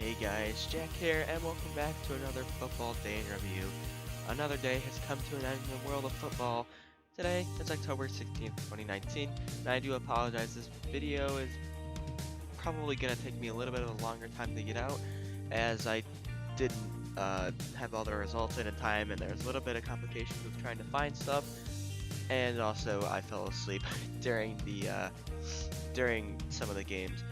Hey guys, Jack here, and welcome back to another Football Day in Review. Another day has come to an end in the world of football. Today, it's October 16th, 2019, and I do apologize, this video is probably going to take me a little bit of a longer time to get out, as I didn't have all the results in time, and there was a little bit of complications with trying to find stuff, and also I fell asleep during some of the games.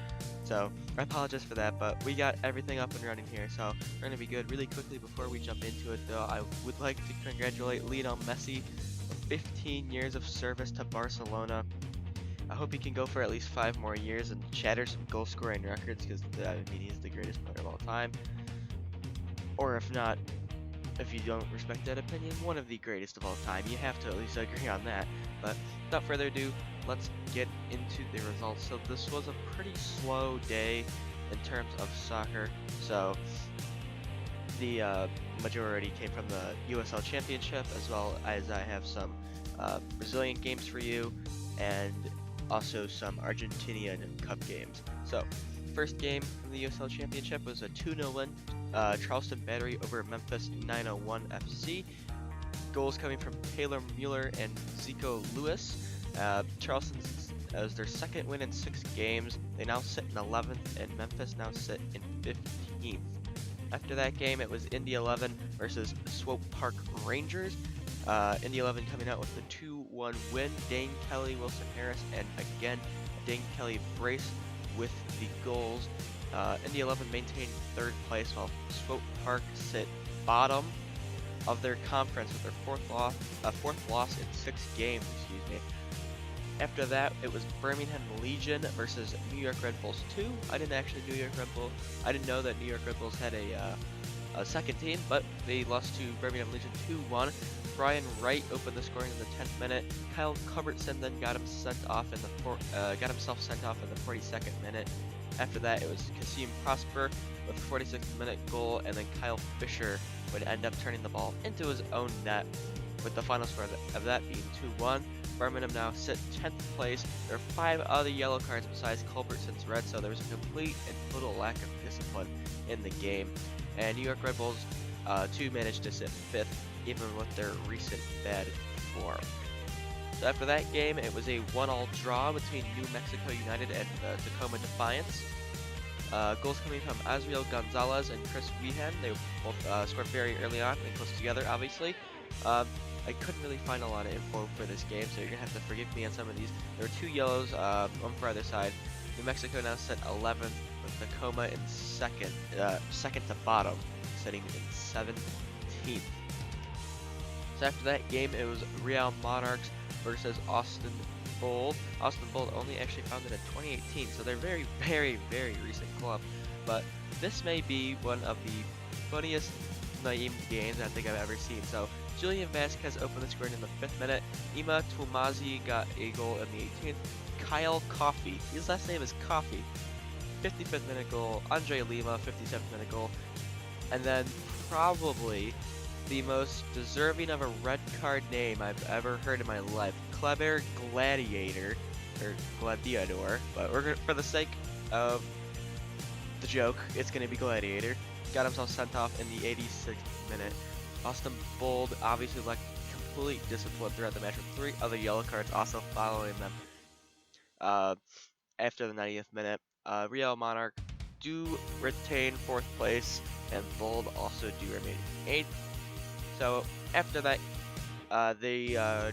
So I apologize for that, but we got everything up and running here, so we're going to be good. Really quickly before we jump into it though, I would like to congratulate Lionel Messi for 15 years of service to Barcelona. I hope he can go for at least 5 more years and shatter some goal scoring records, because I mean, he's the greatest player of all time. Or if not, if you don't respect that opinion, one of the greatest of all time. You have to at least agree on that. But without further ado, let's get into the results. So this was a pretty slow day in terms of soccer. So the majority came from the USL Championship, as well as I have some Brazilian games for you, and also some Argentinian Cup games. So first game from the USL Championship was a 2-0 win. Charleston Battery over Memphis 901 FC. Goals coming from Taylor Mueller and Zico Lewis. Charleston was their second win in 6 games. They now sit in 11th, and Memphis now sit in 15th. After that game, it was Indy 11 versus Swope Park Rangers. Indy 11 coming out with a 2-1 win. Dane Kelly, Wilson Harris, and again, Dane Kelly brace with the goals. Indy 11 maintained 3rd place, while Swope Park sit bottom of their conference with their fourth loss in 6 games. After that, it was Birmingham Legion versus New York Red Bulls 2. I didn't know that New York Red Bulls had a second team, but they lost to Birmingham Legion 2-1. Brian Wright opened the scoring in the 10th minute. Kyle Culbertson then got himself sent off in the 42nd minute. After that, it was Kasim Prosper with a 46th minute goal, and then Kyle Fisher would end up turning the ball into his own net, with the final score of that being 2-1. Birmingham now sit 10th place. There are 5 other yellow cards besides Culbertson's red, so there was a complete and total lack of discipline in the game. And New York Red Bulls 2 managed to sit 5th, even with their recent bad form. So after that game, it was a 1-1 draw between New Mexico United and Tacoma Defiance. Goals coming from Azriel Gonzalez and Chris Wehan. They both scored very early on and close together, obviously. I couldn't really find a lot of info for this game, so you're going to have to forgive me on some of these. There were 2 yellows, one for either side. New Mexico now sit 11th, with Tacoma in second to bottom, sitting in 17th. So after that game, it was Real Monarchs versus Austin Bold. Austin Bold only actually founded in 2018, so they're very, very, very recent club. But this may be one of the funniest named games I think I've ever seen. So Julian Vasquez opened the scoring in the 5th minute. Ima Tumazi got a goal in the 18th. Kyle Coffey, his last name is Coffey, 55th minute goal. Andre Lima, 57th minute goal. And then probably the most deserving of a red card name I've ever heard in my life, Kleber Gladiator, or Gladiador, but for the sake of the joke, it's going to be Gladiator. Got himself sent off in the 86th minute. Austin Bold obviously lacked complete discipline throughout the match, with 3 other yellow cards also following them. After the 90th minute, Real Monarch do retain 4th place, and Bold also do remain 8th. So after that, the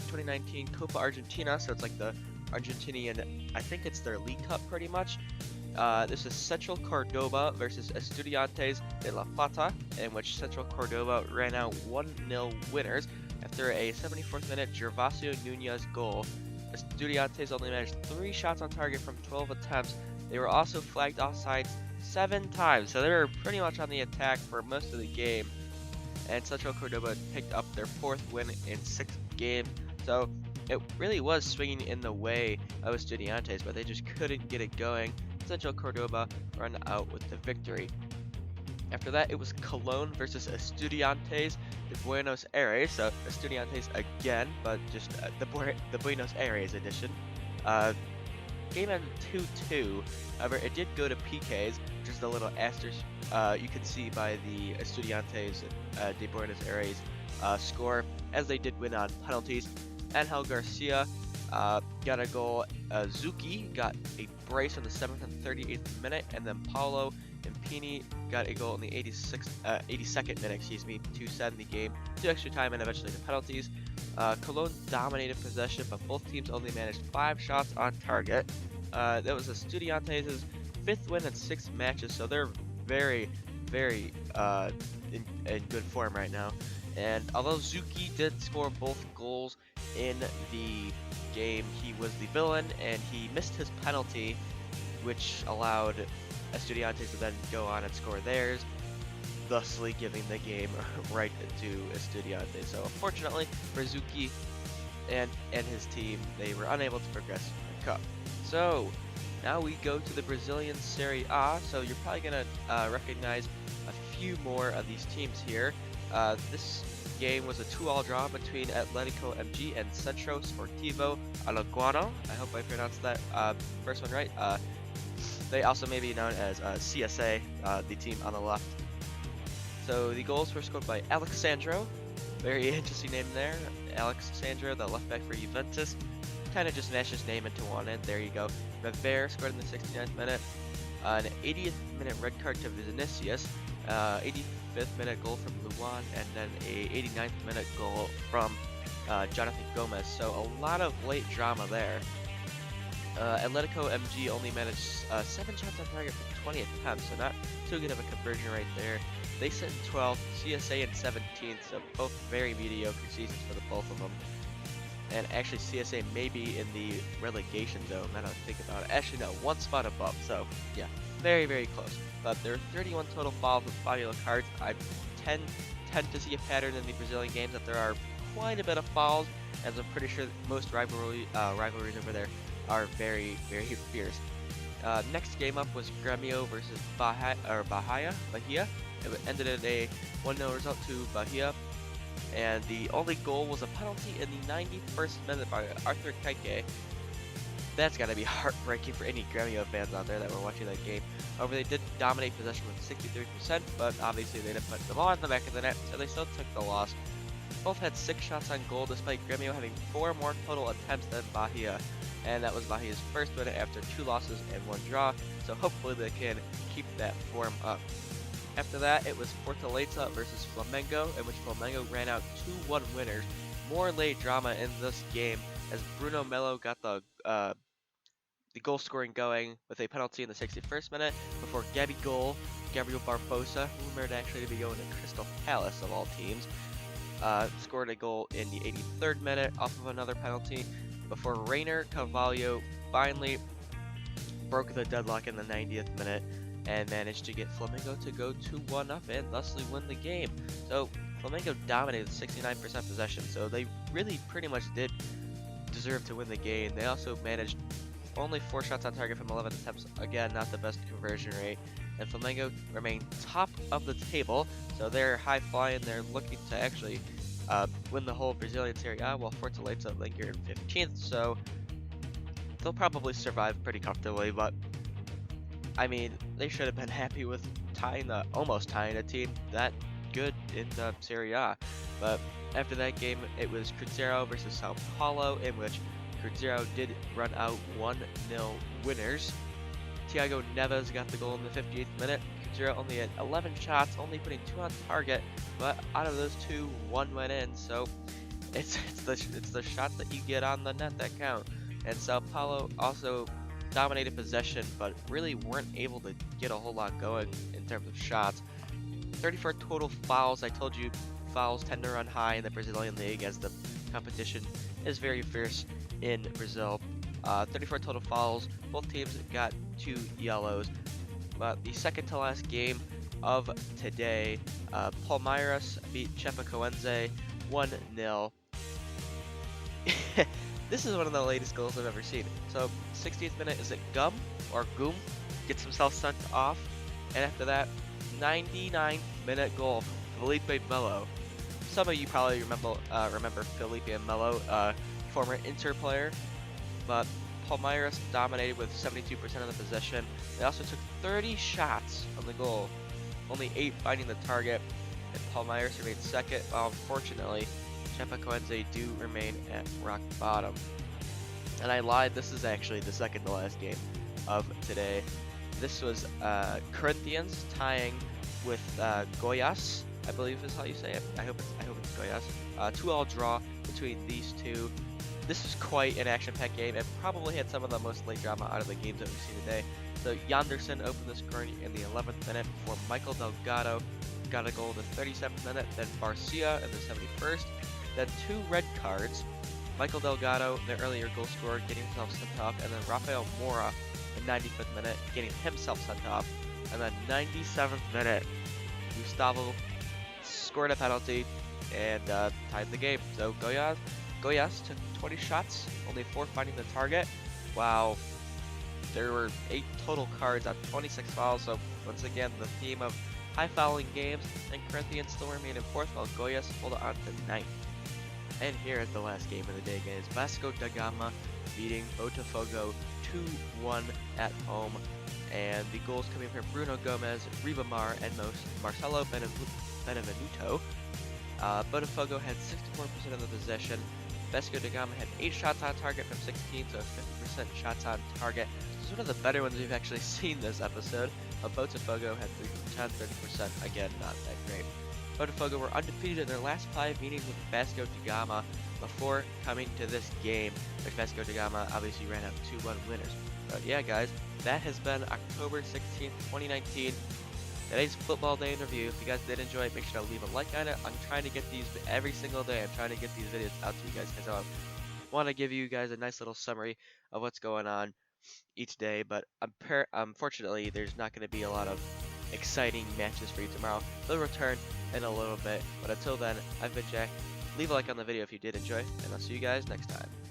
2019 Copa Argentina, so it's like the Argentinian, I think it's their League Cup pretty much. This is Central Cordoba versus Estudiantes de La Plata, in which Central Cordoba ran out 1-0 winners after a 74th minute Gervasio Nunez goal. Estudiantes only managed 3 shots on target from 12 attempts. They were also flagged offsides 7 times, so they were pretty much on the attack for most of the game. And Central Cordoba picked up their 4th win in 6 games, so it really was swinging in the way of Estudiantes, but they just couldn't get it going. Central Cordoba run out with the victory. After that, it was Colón versus Estudiantes de Buenos Aires, so Estudiantes again, but just the Buenos Aires edition. game ended 2-2. However, it did go to PKs, just a little asterisk you can see by the Estudiantes de Buenos Aires score, as they did win on penalties. Angel Garcia got a goal. Zuki got a brace on the 7th and 38th minute, and then Paulo Impini got a goal in the 82nd minute, to send the game to extra time and eventually to penalties. Cologne dominated possession, but both teams only managed 5 shots on target. That was Estudiantes' 5th win in 6 matches, so they're very, very in good form right now. And although Zuki did score both goals in the game, he was the villain, and he missed his penalty, which allowed Estudiantes to then go on and score theirs, thusly giving the game right to Estudiantes. So unfortunately for Zuki and his team, they were unable to progress in the cup. So now we go to the Brazilian Serie A. So you're probably gonna recognize a few more of these teams here. This game was a 2-2 draw between Atletico MG and Centro Sportivo Alagoano. I hope I pronounced that first one right. They also may be known as CSA, the team on the left. So the goals were scored by Alexandro, very interesting name there. Alexandro, the left back for Juventus, kind of just mashed his name into one, and there you go. Rivera scored in the 69th minute, an 80th minute red card to Vinicius, 85th minute goal from Luan, and then a 89th minute goal from Jonathan Gomez. So a lot of late drama there. Atletico MG only managed 7 shots on target for 20 attempts, so not too good of a conversion right there. They sit in 12th, CSA in 17th, so both very mediocre seasons for the both of them. And actually CSA may be in the relegation zone, now that I think about it. Actually no, 1 spot above, so yeah, very, very close. But there are 31 total fouls with 5 yellow cards. I tend to see a pattern in the Brazilian games that there are quite a bit of fouls, as I'm pretty sure most rivalries over there are very, very fierce. Next game up was Grêmio versus Bahia. It ended in a 1-0 result to Bahia, and the only goal was a penalty in the 91st minute by Arthur Keke. That's gotta be heartbreaking for any Grêmio fans out there that were watching that game. However, they did dominate possession with 63%, but obviously they didn't put the ball in the back of the net, so they still took the loss. Both had 6 shots on goal, despite Grêmio having 4 more total attempts than Bahia. And that was Bahia's first win after 2 losses and 1 draw, so hopefully they can keep that form up. After that, it was Fortaleza versus Flamengo, in which Flamengo ran out 2-1 winners. More late drama in this game, as Bruno Melo got the goal scoring going with a penalty in the 61st minute, before Gabriel Barbosa, rumored actually to be going to Crystal Palace of all teams, scored a goal in the 83rd minute off of another penalty, before Rainer Carvalho finally broke the deadlock in the 90th minute and managed to get Flamengo to go 2-1 up and thusly win the game. So Flamengo dominated 69% possession, so they really pretty much did deserve to win the game. They also managed only 4 shots on target from 11 attempts, again not the best conversion rate, and Flamengo remain top of the table, so they're high flying. They're looking to actually win the whole Brazilian Serie A, while Fortaleza linger in 15th, so they'll probably survive pretty comfortably. But I mean, they should have been happy with almost tying a team that good in the Serie A. But after that game, it was Cruzeiro versus Sao Paulo, in which Cruzeiro did run out 1-0 winners. Thiago Neves got the goal in the 58th minute. Cruzeiro only had 11 shots, only putting 2 on target, but out of those 2, 1 went in, so it's the shots that you get on the net that count. And Sao Paulo also dominated possession, but really weren't able to get a whole lot going in terms of shots. 34 total fouls. I told you fouls tend to run high in the Brazilian league, as the competition is very fierce in Brazil. 34 total fouls. Both teams got 2 yellows. But the second to last game of today, Palmeiras beat Chapecoense 1-0. This is one of the latest goals I've ever seen. So 60th minute, is it Gum gets himself sent off, and after that, 99th minute goal from Felipe Melo. Some of you probably remember Felipe Melo, former Inter player, but Palmeiras dominated with 72% of the possession. They also took 30 shots on the goal, only 8 finding the target, and Palmeiras remained second, while unfortunately, Chapecoense do remain at rock bottom. And I lied, this is actually the second to last game of today. This was Corinthians tying with Goiás, I believe is how you say it. I hope it's Goiás. 2-2 draw between these two. This was quite an action-packed game and probably had some of the most late drama out of the games that we've seen today. So Yanderson opened the scoring in the 11th minute before Michael Delgado got a goal in the 37th minute, then Barcia in the 71st, then 2 red cards. Michael Delgado, the earlier goal scorer, getting himself sent off, and then Rafael Moura in 95th minute, getting himself sent off, and then 97th minute, Gustavo scored a penalty and tied the game. So Goiás took 20 shots, only 4 finding the target. Wow, there were 8 total cards on 26 fouls. So once again, the theme of high fouling games, and Corinthians still remain in 4th, while Goiás hold on to 9th. And here is the last game of the day, guys. Vasco da Gama beating Botafogo 2-1 at home. And the goals coming from Bruno Gomes, Ribamar, and Marcelo Benevenuto. Botafogo had 64% of the possession. Vasco da Gama had 8 shots on target from 16, so 50% shots on target. This is one of the better ones we've actually seen this episode. Botafogo had 3 from 10, 30%. Again, not that great. Botafogo were undefeated in their last 5 meetings with Vasco da Gama before coming to this game, which Vasco da Gama obviously ran out 2-1 winners. But yeah, guys, that has been October 16th, 2019. Today's Football Day in Review. If you guys did enjoy it, make sure to leave a like on it. I'm trying to get these every single day. I'm trying to get these videos out to you guys because I want to give you guys a nice little summary of what's going on each day. But unfortunately, there's not going to be a lot of exciting matches for you tomorrow. They'll return in a little bit. But until then, I've been Jack. Leave a like on the video if you did enjoy, and I'll see you guys next time.